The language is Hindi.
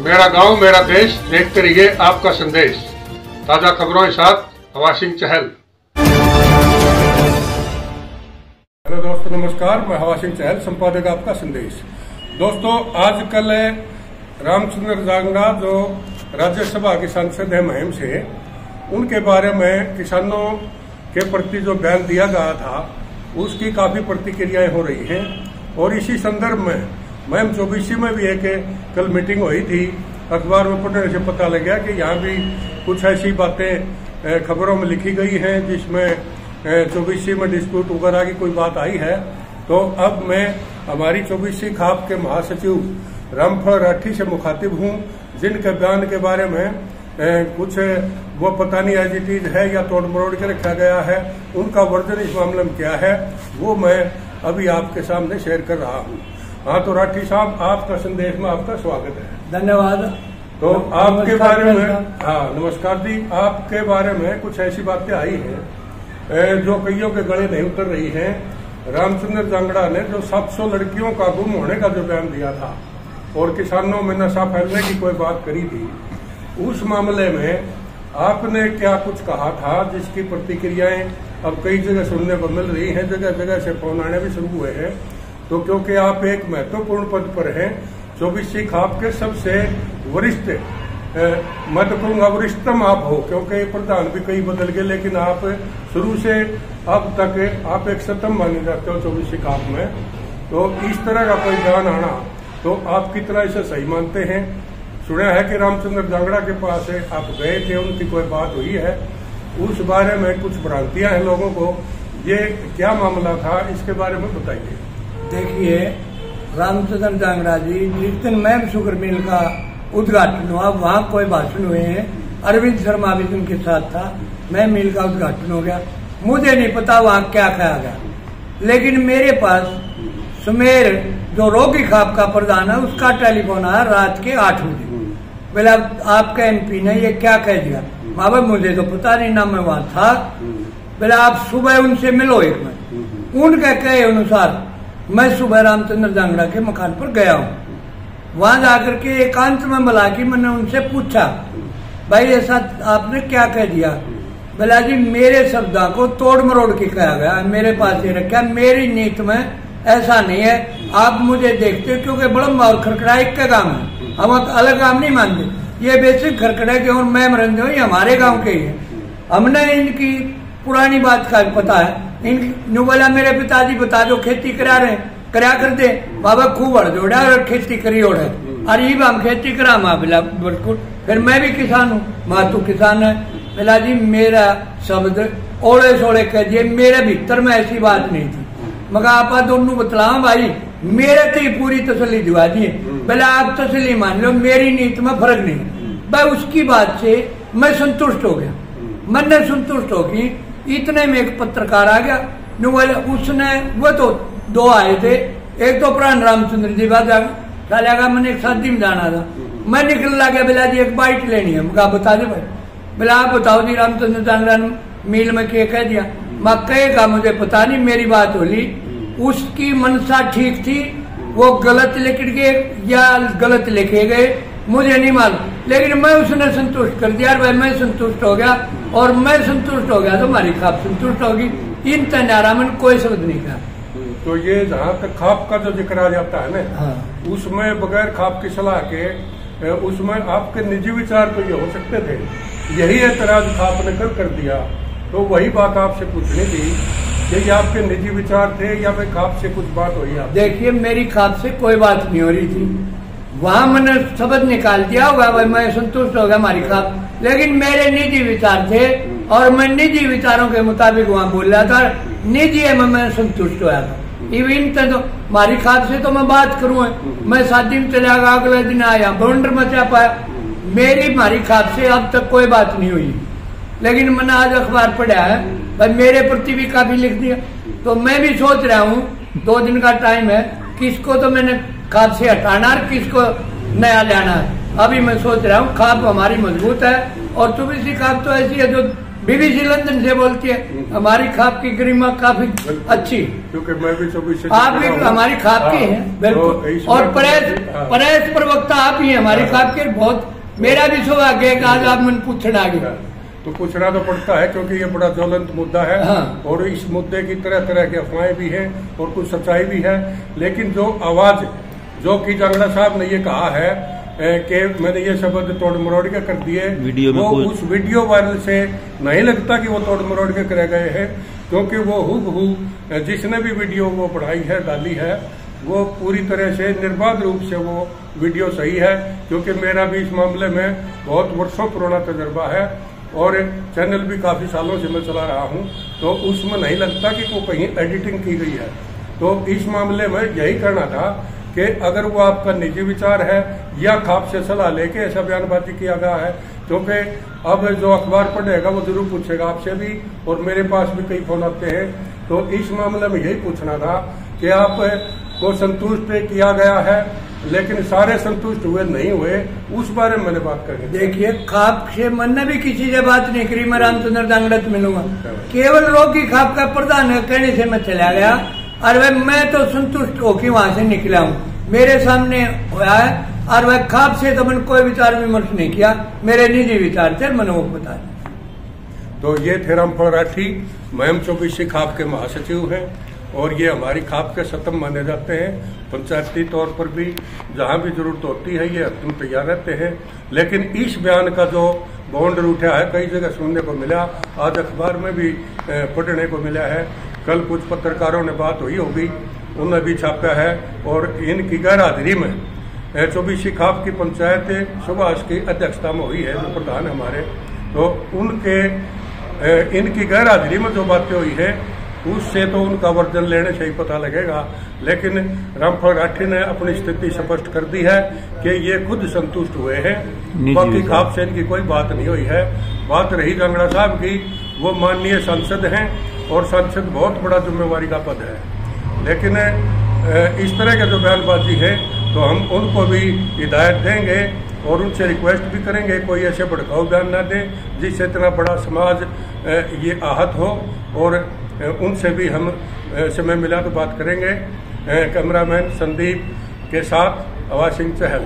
मेरा गांव मेरा देश, देखते रहिए आपका संदेश। ताजा खबरों के साथ हवा सिंह चहल। हेलो दोस्तों, नमस्कार। मैं हवा सिंह चहल, संपादक आपका संदेश। दोस्तों, आजकल रामचंद्र जांगड़ा जो राज्यसभा के सांसद है महिम से, उनके बारे में किसानों के प्रति जो बयान दिया गया था उसकी काफी प्रतिक्रियाएं हो रही हैं। और इसी संदर्भ में महिम 24 में भी एक कल मीटिंग हुई थी। अखबार में पढ़ने से पता लग गया कि यहाँ भी कुछ ऐसी बातें खबरों में लिखी गई हैं जिसमें 24 में डिस्प्यूट वगैरह की कोई बात आई है। तो अब मैं हमारी 24 खाप के महासचिव रामफल राठी से मुखातिब हूँ, जिनके बयान के बारे में कुछ वो पता नहीं एज इट इज है या तोड़ मरोड़ के रखा गया है। उनका वर्जन इस मामले में क्या है वो मैं अभी आपके सामने शेयर कर रहा हूँ। हाँ, तो राठी साहब, आपका संदेश में आपका स्वागत है। धन्यवाद। तो आपके बारे में, हाँ नमस्कार जी, आपके बारे में कुछ ऐसी बातें आई हैं जो कईयों के गले नहीं उतर रही हैं। रामचंद्र जांगड़ा ने जो 700 लड़कियों का गुम होने का जो बयान दिया था और किसानों में नशा फैलने की कोई बात करी थी, उस मामले में आपने क्या कुछ कहा था जिसकी प्रतिक्रियाएं अब कई जगह सुनने को मिल रही हैं। जगह जगह से फोन आने भी शुरू हुए हैं। तो क्योंकि आप एक महत्वपूर्ण पद पर हैं, 24 खाप के सबसे वरिष्ठ, मैं तो कहूँगा वरिष्ठतम आप हो, क्योंकि प्रधान भी कई बदल गए, लेकिन आप शुरू से अब तक आप एक सतम माने जाते हो 24 खाप में। तो इस तरह का कोई बयान आना तो आप कितना इसे सही मानते हैं? सुना है कि रामचंद्र जांगड़ा के पास आप गए थे, उनकी कोई बात हुई है, उस बारे में कुछ भ्रांतियां हैं लोगों को। ये क्या मामला था, इसके बारे में बताइए। देखिए, रामचंद्र जांगड़ा जी, जिस दिन मैम शुगर मिल का उद्घाटन हुआ वहाँ कोई भाषण हुए हैं। अरविंद शर्मा भी उनके साथ था। मैम मिल का उद्घाटन हो गया, मुझे नहीं पता वहाँ क्या कहा गया, लेकिन मेरे पास सुमेर जो रोगी खाप का प्रधान है उसका टेलीफोन आया रात के 8 बजे। बोला आपका एमपी ने ये क्या कह दिया। बाबा मुझे तो पता नहीं ना, मैं वहां था। बोला आप सुबह उनसे मिलो एक बार। उनके कहे अनुसार मैं सुबह रामचंद्र जांगड़ा के मकान पर गया हूँ। वहां जाकर के एकांत में मिला कि मैंने उनसे पूछा, भाई ऐसा आपने क्या कह दिया। बोला जी मेरे शब्दों को तोड़ मरोड़ के कहा गया, मेरे पास ये रखा, मेरी नीति में ऐसा नहीं है। आप मुझे देखते हो क्योंकि बड़म और खरखड़ा एक का काम है, हम अलग काम नहीं मानते। ये बेसिक खरखड़ा के और मैं मरंदे हो, ये हमारे गांव के ही है। हमने इनकी पुरानी बात का पता है। इन बोला मेरे पिताजी बता दो खेती करा रहे करा कर दे। बाबा खूब अड़ जोड़ा और खेती करी ओढ़ है। अरे हम खेती करा माँ बोला बिल्कुल। फिर मैं भी किसान हूँ, माँ तू किसान है। बोला जी मेरा शब्द ओढ़े सोड़े कह दिए, मेरे भीतर में ऐसी बात नहीं थी। मगर आप दोनों बतलाओ भाई, मेरे तो पूरी तसल्ली दिवा दिए। बोले आप तसल्ली मान लो, मेरी नीति में फर्क नहीं है। भाई उसकी बात से मैं संतुष्ट हो गया। मैंने संतुष्ट होगी, इतने में एक पत्रकार आ गया। बोले उसने, वो तो 2 आए थे, एक तो प्राण रामचंद्र जी बात चलेगा, मैंने एक शादी में जाना था। मैं निकल लगा, बोला जी एक बाइट लेनी है। मैं बता दे भाई। बोला आप बताओ जी रामचंद्र जांगड़ा मील में क्या कह दिया। मैं कहेगा मुझे पता नहीं, मेरी बात होली। उसकी मनसा ठीक थी, वो गलत लिख गए या गलत लिखे गए मुझे नहीं मालूम, लेकिन मैं उसने संतुष्ट कर दिया। भाई मैं संतुष्ट हो गया, और मैं संतुष्ट हो गया तो हमारी खाप संतुष्ट होगी। इन तनारा में कोई शब्द नहीं कहा। तो ये जहाँ तक खाप का जो जिक्र आ जाता है ना, हाँ। उसमें बगैर खाप की सलाह के उसमें आपके निजी विचार तो ये हो सकते थे। यही एतराज खाप ने कर दिया। तो वही बात आपसे पूछनी थी कि ये आपके निजी विचार थे या फिर खाप से कुछ बात हुई आप? देखिए मेरी खाप से कोई बात नहीं हो रही थी। वहां मैंने शब्द निकाल दिया होगा, भाई मैं संतुष्ट हो गया हमारी खाप, लेकिन मेरे निजी विचार थे और मैं निजी विचारों के मुताबिक वहां बोल रहा था। निजी है मैं संतुष्ट हुआ था। इवन तो हमारी खाप से तो मैं बात करूँ, मैं 7 दिन चला गया, अगले दिन आया बवंडर मचा पाया। मेरी हमारी खाप से अब तक कोई बात नहीं हुई, लेकिन मैंने आज अखबार पढ़ा है, भाई मेरे प्रति भी काफी लिख दिया। तो मैं भी सोच रहा हूँ 2 दिन का टाइम है, किसको तो मैंने खाप से हटाना है, किसको नया लाना है। अभी मैं सोच रहा हूँ खाप हमारी मजबूत है, और 24 खाप तो ऐसी है जो BBC लंदन से बोलती है। हमारी खाप की गरिमा काफी अच्छी, क्योंकि मैं भी 24 आप भी हमारी खाप की हैं बिल्कुल। और प्रेस प्रवक्ता आप ही हैं हमारी खाप के। बहुत मेरा भी सौभाग्य है कि आज आप मन पूछना आ गया। तो पूछना तो पड़ता है क्योंकि ये बड़ा ज्वलंत मुद्दा है। और इस मुद्दे की तरह तरह की अफवाहें भी हैं और कुछ सच्चाई भी है। लेकिन जो आवाज जो कि जांगड़ा साहब ने ये कहा है कि मैंने ये शब्द तोड़ मरोड़ के कर दिए, वो उस वीडियो वायरल से नहीं लगता कि वो तोड़ मरोड़ के करे गए हैं, क्योंकि वो हूबहू जिसने भी वीडियो वो बढ़ाई है डाली है वो पूरी तरह से निर्बाध रूप से वो वीडियो सही है। क्योंकि मेरा भी इस मामले में बहुत वर्षों पुराना तजर्बा है और चैनल भी काफी सालों से मैं चला रहा हूं, तो उसमें नहीं लगता कि वो कहीं एडिटिंग की गई है। तो इस मामले में यही कहना था कि अगर वो आपका निजी विचार है या खाप से सलाह लेके ऐसा बयानबाजी किया गया है, क्योंकि अब जो अखबार पढ़ेगा वो जरूर पूछेगा आपसे भी, और मेरे पास भी कई फोन आते हैं। तो इस मामले में यही पूछना था कि आप को संतुष्ट किया गया है लेकिन सारे संतुष्ट हुए नहीं हुए, उस बारे में मैंने बात करनी। देखिए, खाप से मैंने भी किसी से बात नहीं करी। मैं रामचंद्र जांगड़ा से मिलूंगा, केवल रोगी खाप का प्रधान कहने से मैं चला गया। और वह मैं तो संतुष्ट होकर वहां से निकला हूँ, मेरे सामने हुआ है। और वह खाप से तो मैंने कोई विचार विमर्श नहीं किया, मेरे निजी विचार थे, मैंने वो बता। तो ये थे रामफल राठी, महम 24 खाप के महासचिव हैं और ये हमारी खाप के सतम माने जाते हैं। पंचायती तौर पर भी जहां भी जरूरत होती है ये हरदम तैयार रहते हैं। लेकिन इस बयान का जो बाउंडर उठा है कई जगह सुनने को मिला, आज अखबार में भी पढ़ने को मिला है। कल कुछ पत्रकारों ने बात हुई होगी, उन्होंने भी छापा है। और इनकी गैर हाजिरी में 24 खाप की पंचायत सुभाष की अध्यक्षता में हुई है, जो प्रधान हमारे, तो उनके इनकी गैर हाजिरी में जो बातें हुई है उससे तो उनका वर्जन लेने से ही पता लगेगा। लेकिन रामफल राठी ने अपनी स्थिति स्पष्ट कर दी है कि ये खुद संतुष्ट हुए हैं, बाकी खाप से इनकी कोई बात नहीं हुई है। बात रही जांगड़ा साहब की, वो माननीय सांसद हैं और सांसद बहुत बड़ा जिम्मेवारी का पद है। लेकिन इस तरह के जो बयानबाजी है तो हम उनको भी हिदायत देंगे और उनसे रिक्वेस्ट भी करेंगे कोई ऐसे भड़काऊ बयान ना दे जिससे इतना बड़ा समाज ये आहत हो। और उनसे भी हम समय मिला तो बात करेंगे। कैमरामैन संदीप के साथ आवाज सिंह चहल।